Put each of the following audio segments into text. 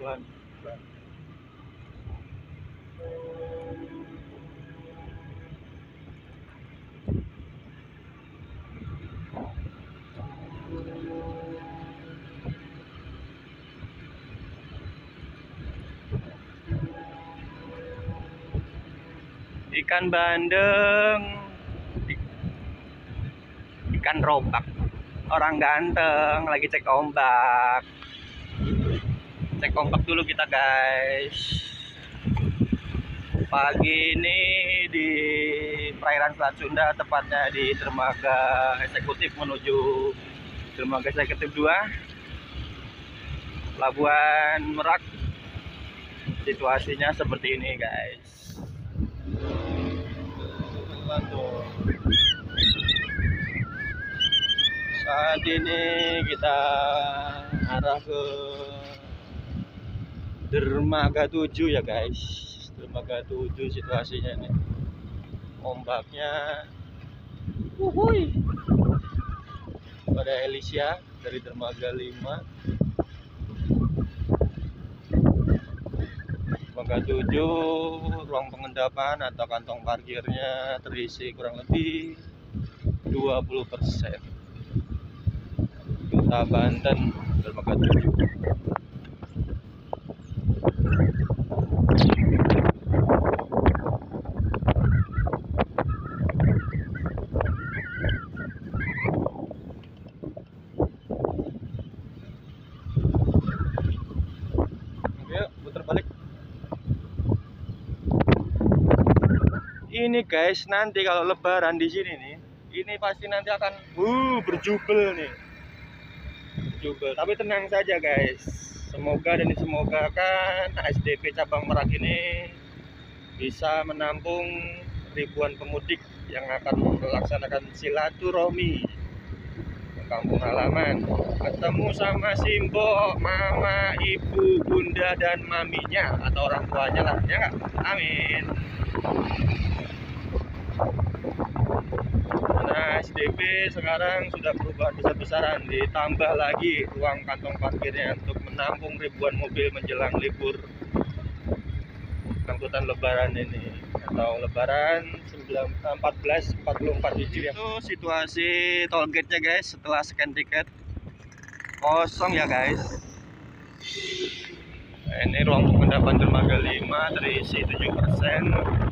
pelan. Ikan bandeng, ikan ropak, orang ganteng lagi cek ombak. Cek ombak dulu kita guys. Pagi ini di perairan Selat Sunda, tepatnya di dermaga eksekutif menuju dermaga eksekutif 2 Pelabuhan Merak. Situasinya seperti ini guys. Saat ini kita arah ke dermaga 7 ya guys. Dermaga 7 situasinya nih. Ombaknya wuhui. Pada Elisha dari dermaga 5. Dermaga 7 ruang pengendapan atau kantong parkirnya terisi kurang lebih 20%. Kota Banten, dermaga 7. Ini guys, nanti kalau lebaran di sini nih, ini pasti nanti akan berjubel nih. Berjubel. Tapi tenang saja guys. Semoga dan disemogakan ASDP cabang Merak ini bisa menampung ribuan pemudik yang akan melaksanakan silaturahmi ke kampung halaman, ketemu sama Simbo, mama, ibu, bunda dan maminya atau orang tuanya lah, ya nggak? Amin. Nah, SDP sekarang sudah perubahan besar-besaran, ditambah lagi ruang kantong parkirnya untuk menampung ribuan mobil menjelang libur angkutan lebaran ini atau lebaran 1444 Hijriah. Itu situasi toll gate-nya guys, setelah scan tiket kosong ya guys. Nah, ini ruang pengendapan dermaga 5 terisi 7%.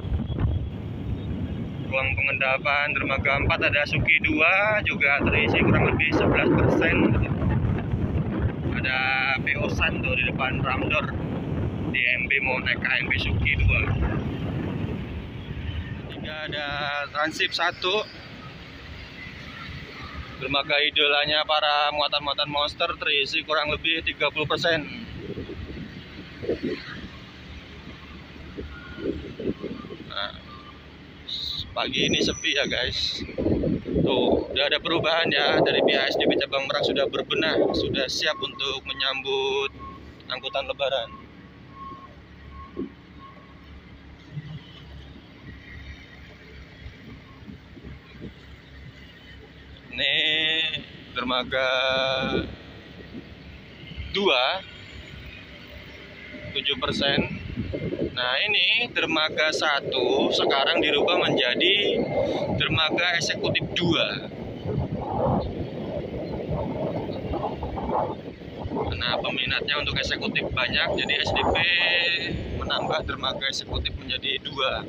Ruang pengendapan dermaga 4 ada Suki 2 juga terisi kurang lebih 11%. Ada PO Sando di depan Ramdor. DMB mau naik KMP Suki 2. Juga ada Transip 1. Dermaga idolanya para muatan-muatan monster terisi kurang lebih 30%. Nah, pagi ini sepi ya guys. Tuh, udah ada perubahan ya, dari pihak SDP cabang Merak sudah berbenah, sudah siap untuk menyambut angkutan lebaran. Ini dermaga 2 7%. Nah, ini dermaga 1 sekarang dirubah menjadi dermaga eksekutif 2. Karena peminatnya untuk eksekutif banyak, jadi SDP menambah dermaga eksekutif menjadi 2.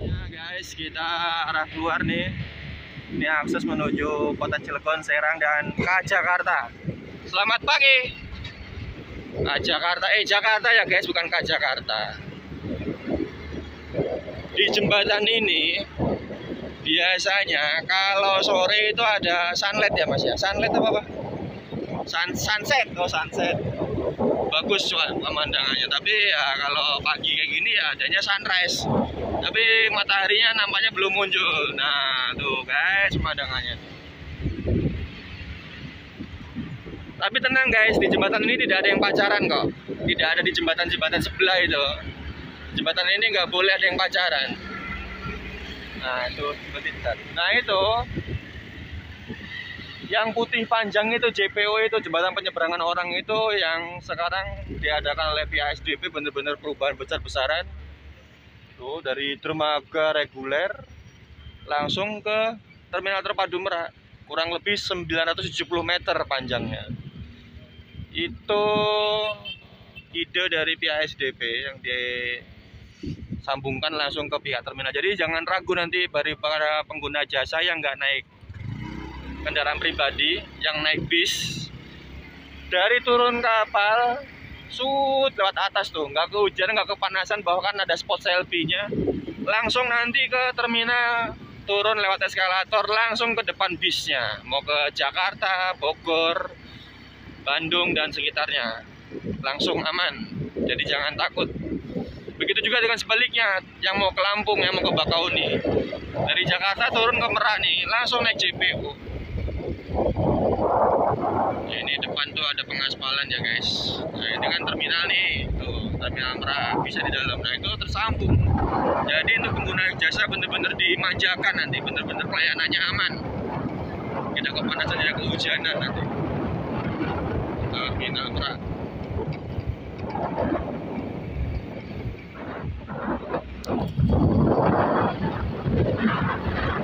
Ya guys, kita arah keluar nih. Ini akses menuju kota Cilegon, Serang, dan Jakarta. Selamat pagi. Jakarta, Jakarta ya guys, bukan Jakarta. Di jembatan ini biasanya kalau sore itu ada sunlight ya mas ya. Sunlight apa? Sunset, sunset. Bagus pemandangannya. Tapi ya kalau pagi kayak gini ya adanya sunrise. Tapi mataharinya nampaknya belum muncul. Nah tuh guys pemandangannya. Tapi tenang guys, di jembatan ini tidak ada yang pacaran kok. Tidak ada di jembatan-jembatan sebelah itu. Jembatan ini nggak boleh ada yang pacaran. Nah itu seperti itu. Nah itu Yang putih panjang itu JPO, itu jembatan penyeberangan orang itu yang sekarang diadakan oleh pihak ASDP, bener-bener perubahan besar-besaran. Tuh dari dermaga reguler langsung ke terminal terpadu Merak, kurang lebih 970 meter panjangnya. Itu ide dari pihak ASDP yang disambungkan langsung ke pihak terminal. Jadi jangan ragu nanti bagi para pengguna jasa yang nggak naik kendaraan pribadi, yang naik bis, dari turun kapal lewat atas tuh, nggak kehujanan, nggak kepanasan, bahwa kan ada spot selfie-nya, langsung nanti ke terminal, turun lewat eskalator langsung ke depan bisnya, mau ke Jakarta, Bogor, Bandung dan sekitarnya, langsung aman. Jadi jangan takut. Begitu juga dengan sebaliknya, yang mau ke Lampung, yang mau ke Bakauni, dari Jakarta turun ke Merak nih, langsung naik JPO. Ya, ini depan tuh ada pengaspalan ya guys. Nah ini kan terminal nih, tuh terminal Merak, bisa di dalam. Nah itu tersambung. Jadi untuk pengguna jasa bener-bener dimanjakan nanti, bener-bener pelayanannya aman. Tidak kepanasan, tidak kehujanan nanti. Terminal Merak.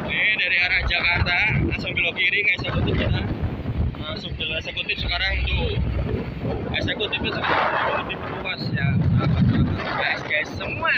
Ini dari arah Jakarta langsung belok kiri ke eksekutif kita, masuk ke eksekutif sekarang tuh. Eksekutifnya sekarang lebih luas ya, guys semua.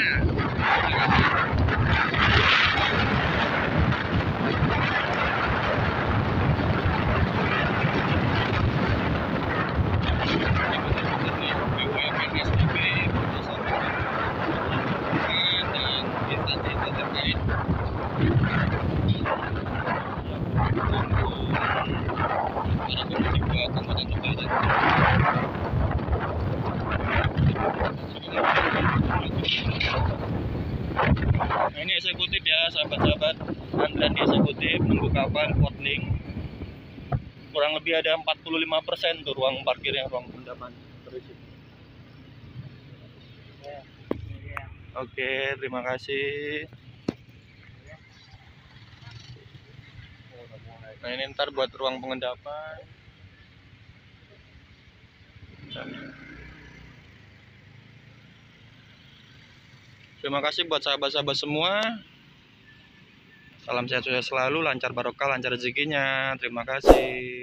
Nah ini eksekutif ya sahabat-sahabat, antrean di eksekutif nunggu kapal porting. Kurang lebih ada 45% tuh ruang parkirnya, ruang pendapan terisi. Oke, terima kasih. Nah ini ntar buat ruang pengendapan. Terima kasih buat sahabat-sahabat semua. Salam sehat selalu, lancar barokah, lancar rezekinya. Terima kasih.